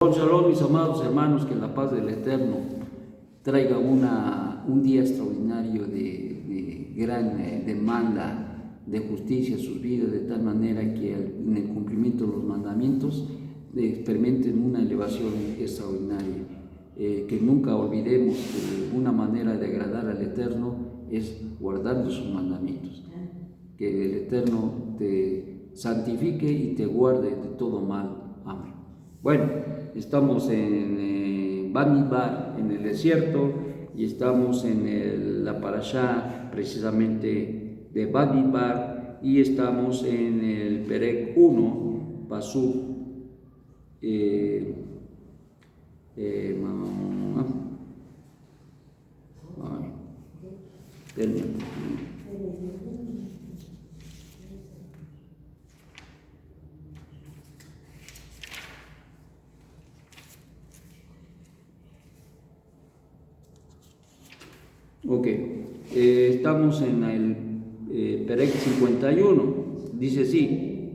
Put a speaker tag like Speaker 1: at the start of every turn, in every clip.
Speaker 1: Shalom, mis amados hermanos, que la paz del Eterno traiga un día extraordinario de gran demanda de justicia a sus vidas, de tal manera que en el cumplimiento de los mandamientos experimenten una elevación extraordinaria. Que nunca olvidemos que una manera de agradar al Eterno es guardando sus mandamientos. Que el Eterno te santifique y te guarde de todo mal. Amén. Bueno, estamos en Bamidbar, en el desierto, y estamos en la parashá precisamente de Bamidbar, y estamos en el Perek 1, Pasuk estamos en el Perek 51, dice así: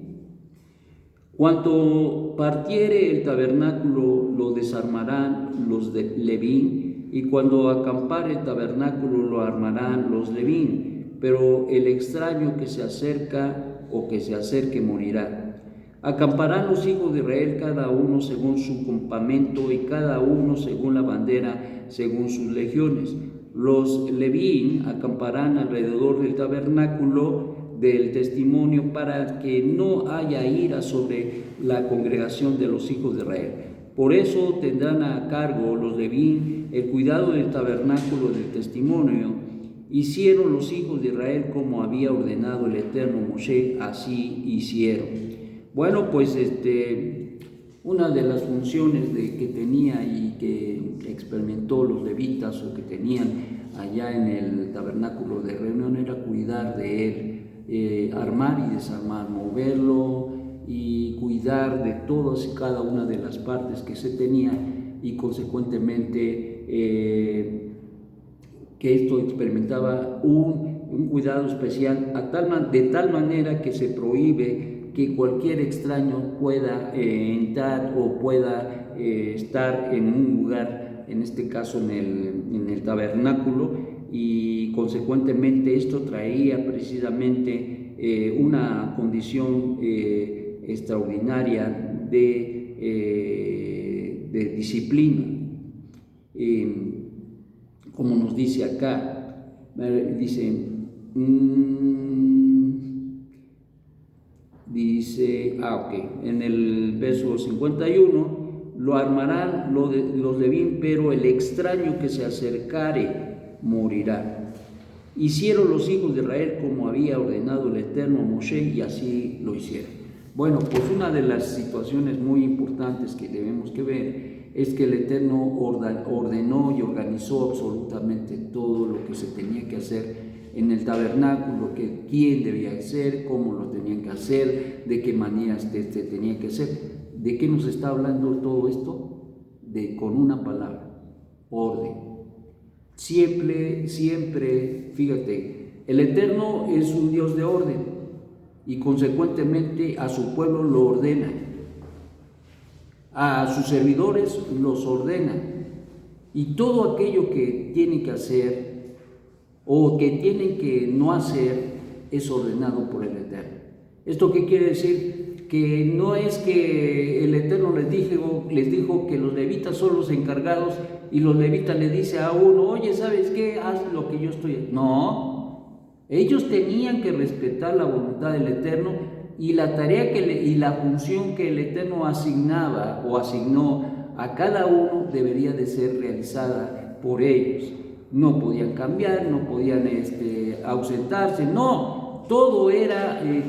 Speaker 1: cuanto partiere el tabernáculo, lo desarmarán los de Levín, y cuando acampare el tabernáculo, lo armarán los Levín, pero el extraño que se acerca o que se acerque morirá. Acamparán los hijos de Israel, cada uno según su campamento, y cada uno según la bandera, según sus legiones. Los Levín acamparán alrededor del tabernáculo del testimonio, para que no haya ira sobre la congregación de los hijos de Israel. Por eso tendrán a cargo los Levín el cuidado del tabernáculo del testimonio. Hicieron los hijos de Israel como había ordenado el Eterno Moshe, así hicieron. Bueno, pues una de las funciones que tenía y que experimentó los levitas, o que tenían allá en el tabernáculo de reunión, era cuidar de él, armar y desarmar, moverlo y cuidar de todas y cada una de las partes que se tenía, y consecuentemente que esto experimentaba un cuidado especial, de tal manera que se prohíbe que cualquier extraño pueda entrar o pueda estar en un lugar, en este caso en el tabernáculo, y consecuentemente esto traía precisamente una condición extraordinaria de disciplina. Como nos dice acá, dice en el verso 51, lo armarán los Levín, pero el extraño que se acercare morirá. Hicieron los hijos de Israel como había ordenado el Eterno a Moshe, y así lo hicieron. Bueno, pues una de las situaciones muy importantes que debemos que ver es que el Eterno ordenó y organizó absolutamente todo lo que se tenía que hacer en el tabernáculo, quién debía hacer, cómo lo tenían que hacer, de qué manera tenía que hacer. ¿De qué nos está hablando todo esto? Con una palabra: orden. Siempre, fíjate, el Eterno es un Dios de orden, y consecuentemente a su pueblo lo ordena, a sus servidores los ordena, y todo aquello que tienen que hacer o que tienen que no hacer es ordenado por el Eterno. ¿Esto qué quiere decir? Que no es que el Eterno les dijo que los levitas son los encargados, y los levitas le dicen a uno: oye, ¿sabes qué? Haz lo que yo estoy. No, ellos tenían que respetar la voluntad del Eterno, y la tarea y la función que el Eterno asignaba o asignó a cada uno debería de ser realizada por ellos. No podían cambiar, no podían ausentarse, no, todo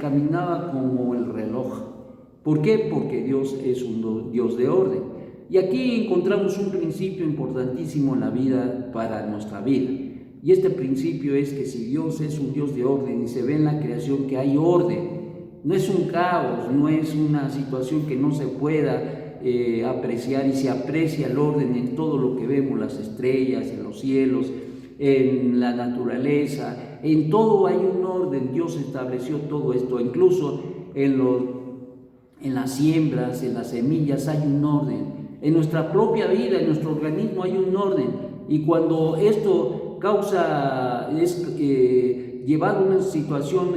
Speaker 1: caminaba como el reloj. ¿Por qué? Porque Dios es un Dios de orden. Y aquí encontramos un principio importantísimo en la vida, para nuestra vida. Y este principio es que si Dios es un Dios de orden, y se ve en la creación que hay orden, no es un caos, no es una situación que no se pueda apreciar, y se aprecia el orden en todo lo que vemos, las estrellas, en los cielos, en la naturaleza, en todo hay un orden. Dios estableció todo esto, incluso en las siembras, en las semillas hay un orden. En nuestra propia vida, en nuestro organismo hay un orden, y cuando esto llevado a una situación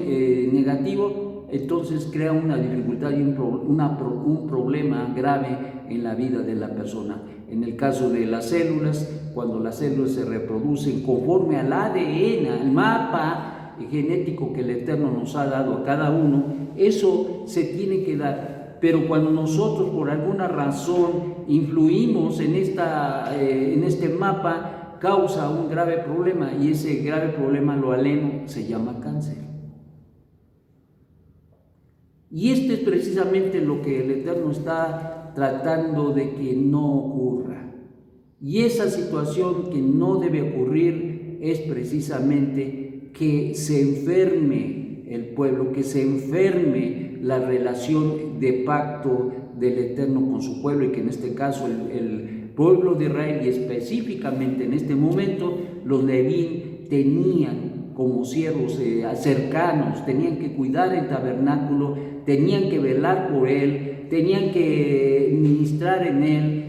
Speaker 1: negativa, entonces crea una dificultad y un problema grave en la vida de la persona. En el caso de las células, cuando las células se reproducen conforme al ADN, al mapa genético que el Eterno nos ha dado a cada uno, eso se tiene que dar. Pero cuando nosotros por alguna razón influimos en este mapa, causa un grave problema, y ese grave problema, lo aleno, se llama cáncer. Y esto es precisamente lo que el Eterno está tratando de que no ocurra. Y esa situación que no debe ocurrir es precisamente que se enferme el pueblo, que se enferme la relación de pacto del Eterno con su pueblo, y que en este caso el pueblo de Israel, y específicamente en este momento los levín, tenían como siervos cercanos, tenían que cuidar el tabernáculo, tenían que velar por él, tenían que ministrar en él,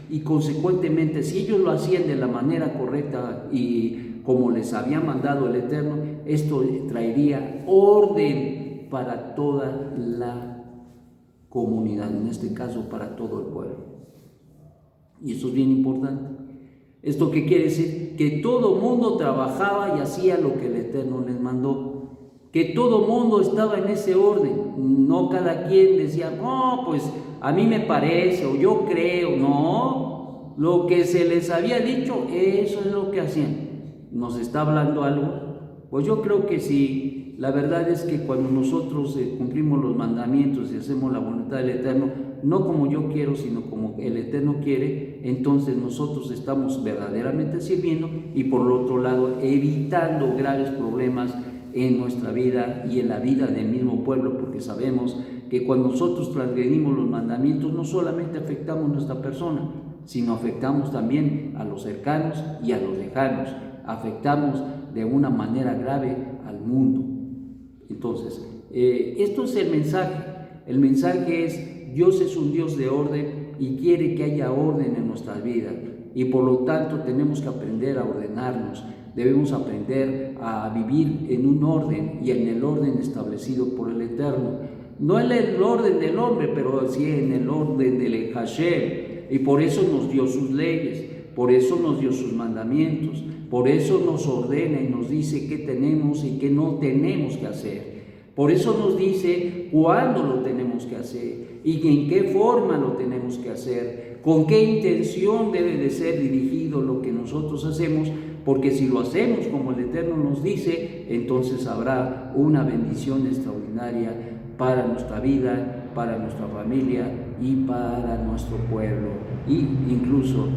Speaker 1: y consecuentemente, si ellos lo hacían de la manera correcta y como les había mandado el Eterno, esto traería orden para toda la comunidad, en este caso para todo el pueblo. Y eso es bien importante. ¿Esto qué quiere decir? Que todo mundo trabajaba y hacía lo que el Eterno les mandó, que todo mundo estaba en ese orden, no cada quien decía, no, pues a mí me parece, o yo creo. No, lo que se les había dicho, eso es lo que hacían. ¿Nos está hablando algo? Pues yo creo que sí. La verdad es que cuando nosotros cumplimos los mandamientos y hacemos la voluntad del Eterno, no como yo quiero, sino como el Eterno quiere, entonces nosotros estamos verdaderamente sirviendo, y por el otro lado evitando graves problemas en nuestra vida y en la vida del mismo pueblo, porque sabemos que cuando nosotros transgredimos los mandamientos, no solamente afectamos a nuestra persona, sino afectamos también a los cercanos y a los lejanos, afectamos de una manera grave al mundo. Entonces, esto es el mensaje. El mensaje es: Dios es un Dios de orden y quiere que haya orden en nuestra vida, y por lo tanto tenemos que aprender a ordenarnos. Debemos aprender a vivir en un orden y en el orden establecido por el Eterno. No en el orden del hombre, pero sí en el orden del Hashem. Y por eso nos dio sus leyes, por eso nos dio sus mandamientos, por eso nos ordena y nos dice qué tenemos y qué no tenemos que hacer. Por eso nos dice cuándo lo tenemos que hacer y en qué forma lo tenemos que hacer, con qué intención debe de ser dirigido lo que nosotros hacemos, porque si lo hacemos como el Eterno nos dice, entonces habrá una bendición extraordinaria para nuestra vida, para nuestra familia y para nuestro pueblo, y incluso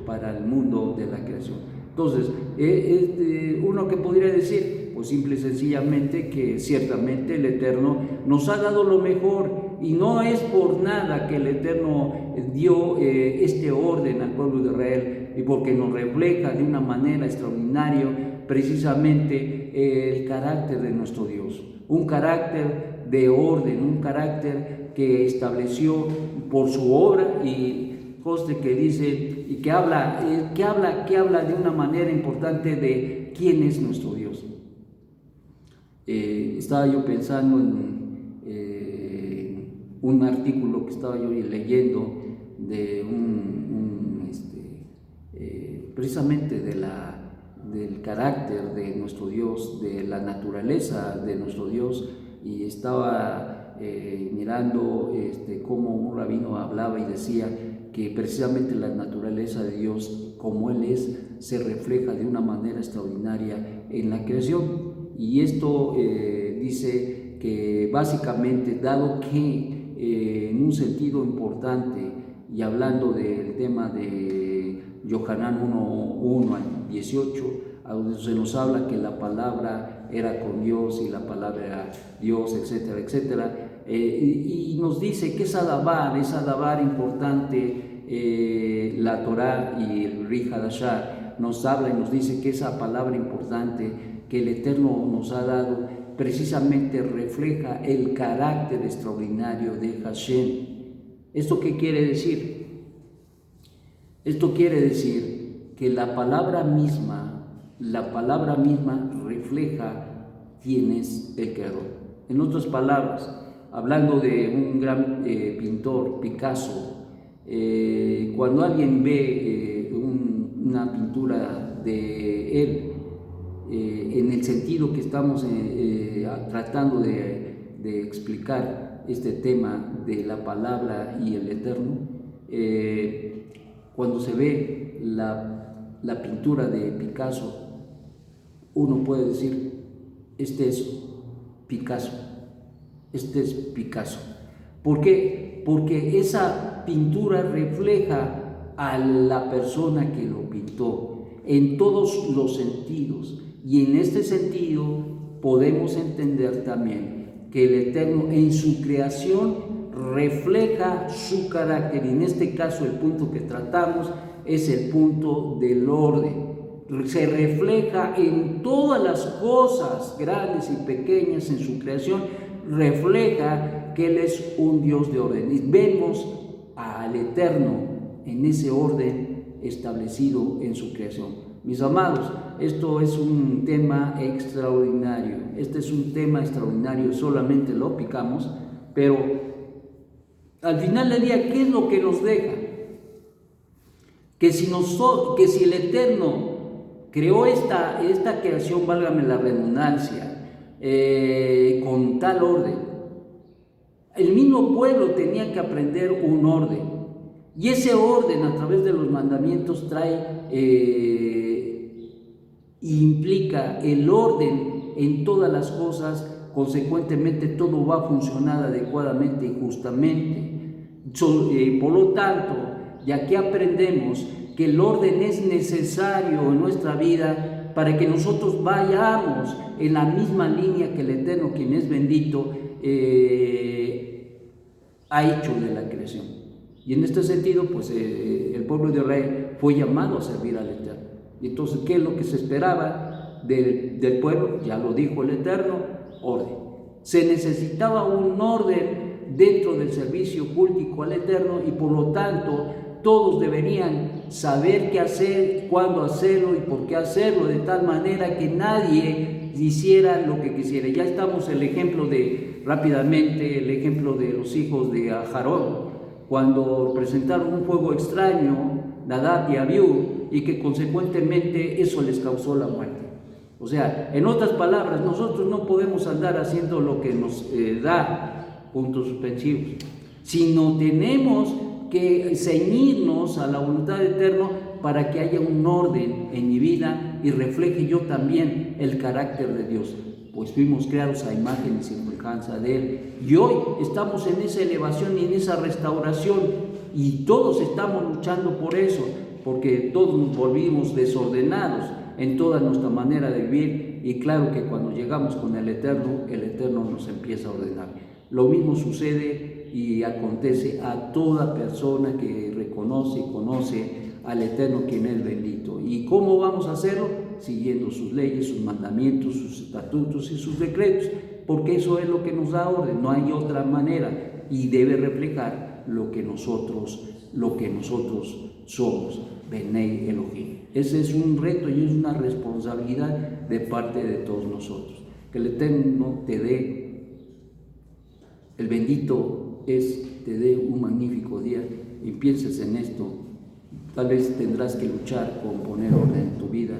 Speaker 1: para el mundo de la creación. Entonces, uno que podría decir, pues simple y sencillamente que ciertamente el Eterno nos ha dado lo mejor, y no es por nada que el Eterno dio este orden al pueblo de Israel, y porque nos refleja de una manera extraordinaria precisamente el carácter de nuestro Dios, un carácter de orden, un carácter que estableció por su obra, y conste que dice y que habla de una manera importante de quién es nuestro Dios. Estaba yo pensando en un artículo que estaba yo leyendo de precisamente del carácter de nuestro Dios, de la naturaleza de nuestro Dios, y estaba mirando cómo un rabino hablaba y decía que precisamente la naturaleza de Dios, como Él es, se refleja de una manera extraordinaria en la creación. Y esto dice que básicamente, dado que en un sentido importante, y hablando del tema de Yohanan 1:1 al 18, a donde se nos habla que la palabra era con Dios y la palabra era Dios, etcétera, etcétera, y nos dice que es Adabar importante, la Torah y el Ri Hadashah nos habla y nos dice que esa palabra importante que el Eterno nos ha dado precisamente refleja el carácter extraordinario de Hashem. ¿Esto qué quiere decir? Esto quiere decir que la palabra misma refleja quién es el creador. En otras palabras, hablando de un gran pintor, Picasso, cuando alguien ve una pintura de él, en el sentido que estamos tratando de explicar este tema de la palabra y el eterno, cuando se ve la pintura de Picasso, uno puede decir, este es Picasso, este es Picasso. ¿Por qué? Porque esa pintura refleja a la persona que lo pintó en todos los sentidos, y en este sentido podemos entender también que el Eterno en su creación refleja su carácter, y en este caso el punto que tratamos es el punto del orden. Se refleja en todas las cosas grandes y pequeñas en su creación, refleja que Él es un Dios de orden, y vemos al Eterno en ese orden establecido en su creación. Mis amados, esto es un tema extraordinario, solamente lo picamos, pero al final del día, ¿qué es lo que nos deja? Que si el Eterno creó esta creación, válgame la redundancia, con tal orden, el mismo pueblo tenía que aprender un orden, y ese orden a través de los mandamientos implica el orden en todas las cosas. Consecuentemente todo va a funcionar adecuadamente y justamente. Por lo tanto, de aquí aprendemos que el orden es necesario en nuestra vida para que nosotros vayamos en la misma línea que el Eterno, quien es bendito, ha hecho de la creación. Y en este sentido, pues el pueblo de Israel fue llamado a servir al Eterno. Y entonces, ¿qué es lo que se esperaba del pueblo? Ya lo dijo el Eterno: orden. Se necesitaba un orden dentro del servicio cultico al Eterno, y por lo tanto todos deberían saber qué hacer, cuándo hacerlo y por qué hacerlo, de tal manera que nadie hiciera lo que quisiera. Ya estamos rápidamente el ejemplo de los hijos de Aarón, cuando presentaron un fuego extraño, Nadab y Abiú, y que consecuentemente eso les causó la muerte. O sea, en otras palabras, nosotros no podemos andar haciendo lo que nos da puntos suspensivos, sino tenemos que ceñirnos a la voluntad del Eterno para que haya un orden en mi vida y refleje yo también el carácter de Dios, pues fuimos creados a imagen y semejanza de Él. Y hoy estamos en esa elevación y en esa restauración, y todos estamos luchando por eso, porque todos nos volvimos desordenados en toda nuestra manera de vivir, y claro que cuando llegamos con el Eterno nos empieza a ordenar. Lo mismo sucede y acontece a toda persona que reconoce y conoce al Eterno, quien es bendito. ¿Y cómo vamos a hacerlo? Siguiendo sus leyes, sus mandamientos, sus estatutos y sus decretos, porque eso es lo que nos da orden, no hay otra manera, y debe reflejar lo que nosotros somos, Benei Elohim. Ese es un reto y es una responsabilidad de parte de todos nosotros. Que el Eterno te dé, el bendito te dé un magnífico día, y pienses en esto. Tal vez tendrás que luchar con poner orden en tu vida,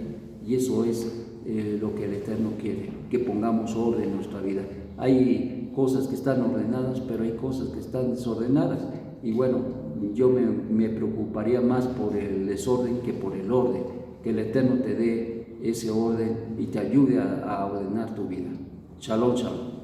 Speaker 1: y eso es lo que el Eterno quiere, que pongamos orden en nuestra vida. Hay cosas que están ordenadas, pero hay cosas que están desordenadas, y bueno, yo me preocuparía más por el desorden que por el orden. Que el Eterno te dé ese orden y te ayude a ordenar tu vida. Shalom, shalom.